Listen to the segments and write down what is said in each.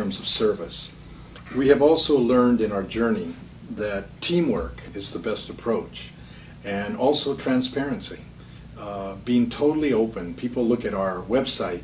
terms of service. We have also learned in our journey that teamwork is the best approach, and also transparency. Being totally open. People look at our website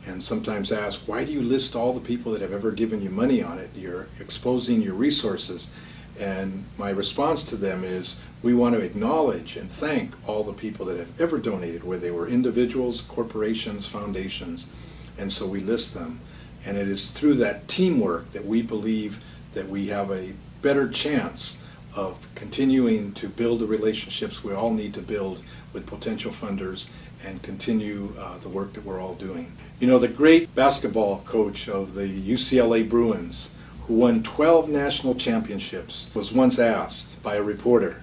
and sometimes ask, why do you list all the people that have ever given you money on it? You're exposing your resources. And my response to them is, we want to acknowledge and thank all the people that have ever donated, whether they were individuals, corporations, foundations, and so we list them. And it is through that teamwork that we believe that we have a better chance of continuing to build the relationships we all need to build with potential funders and continue the work that we're all doing. You know, the great basketball coach of the UCLA Bruins, who won 12 national championships, was once asked by a reporter,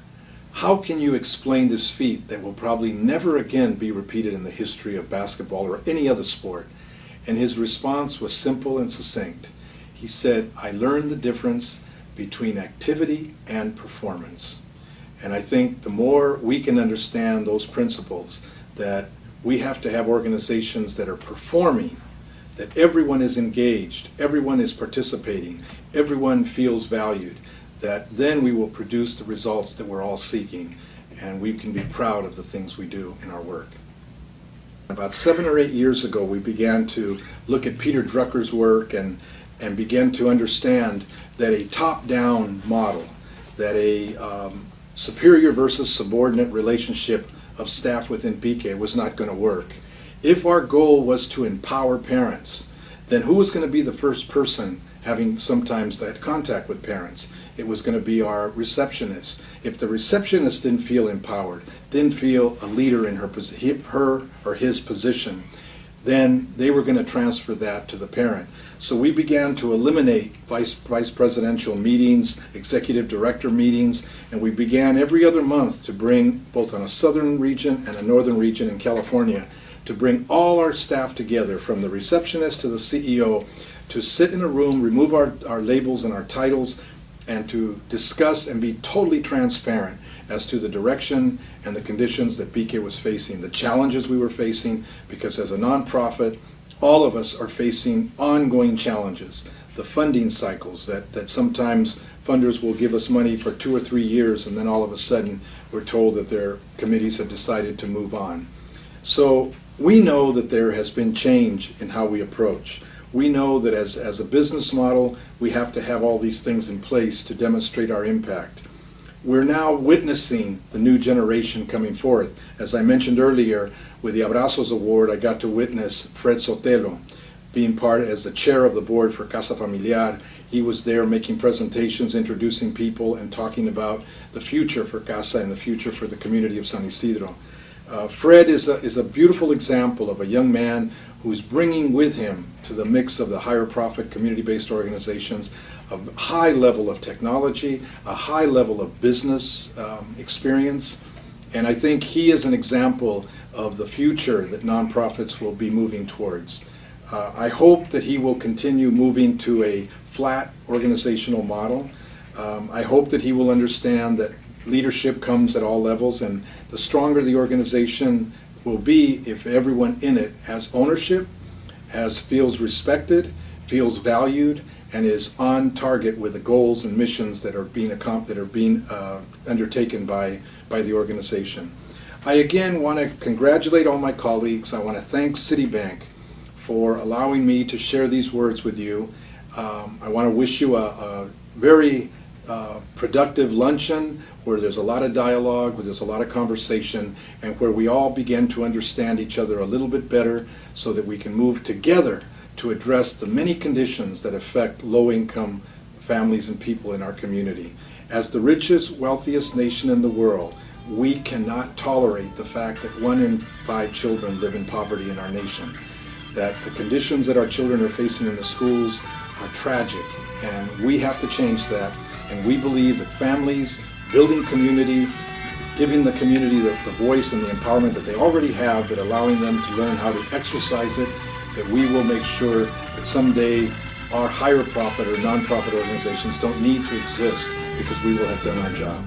how can you explain this feat that will probably never again be repeated in the history of basketball or any other sport? And his response was simple and succinct. He said, I learned the difference between activity and performance. And I think the more we can understand those principles, that we have to have organizations that are performing, that everyone is engaged, everyone is participating, everyone feels valued, that then we will produce the results that we're all seeking, and we can be proud of the things we do in our work. About 7 or 8 years ago, we began to look at Peter Drucker's work and began to understand that a top-down model, that a superior versus subordinate relationship of staff within PK was not going to work. If our goal was to empower parents, then who was going to be the first person having sometimes that contact with parents? It was going to be our receptionist. If the receptionist didn't feel empowered, didn't feel a leader in her or his position, then they were going to transfer that to the parent. So we began to eliminate vice presidential meetings, executive director meetings, and we began every other month to bring, both on a southern region and a northern region in California, to bring all our staff together, from the receptionist to the CEO, to sit in a room, remove our labels and our titles, and to discuss and be totally transparent as to the direction and the conditions that BK was facing, the challenges we were facing, because as a nonprofit, all of us are facing ongoing challenges. The funding cycles that sometimes funders will give us money for 2 or 3 years, and then all of a sudden we're told that their committees have decided to move on. So we know that there has been change in how we approach. We know that as a business model, we have to have all these things in place to demonstrate our impact. We're now witnessing the new generation coming forth. As I mentioned earlier, with the Abrazos Award, I got to witness Fred Sotelo being part as the chair of the board for Casa Familiar. He was there making presentations, introducing people, and talking about the future for Casa and the future for the community of San Isidro. Fred is a beautiful example of a young man who's bringing with him to the mix of the higher profit community-based organizations a high level of technology, a high level of business experience, and I think he is an example of the future that nonprofits will be moving towards. I hope that he will continue moving to a flat organizational model. I hope that he will understand that leadership comes at all levels, and the stronger the organization will be if everyone in it has ownership, feels respected, feels valued, and is on target with the goals and missions that are being undertaken by the organization. I again want to congratulate all my colleagues. I want to thank Citibank for allowing me to share these words with you. I want to wish you a very productive luncheon where there's a lot of dialogue, where there's a lot of conversation, and where we all begin to understand each other a little bit better so that we can move together to address the many conditions that affect low-income families and people in our community. As the richest, wealthiest nation in the world, we cannot tolerate the fact that 1 in 5 children live in poverty in our nation, that the conditions that our children are facing in the schools are tragic, and we have to change that. And we believe that families, building community, giving the community the voice and the empowerment that they already have, but allowing them to learn how to exercise it, that we will make sure that someday our higher profit or nonprofit organizations don't need to exist because we will have done our job.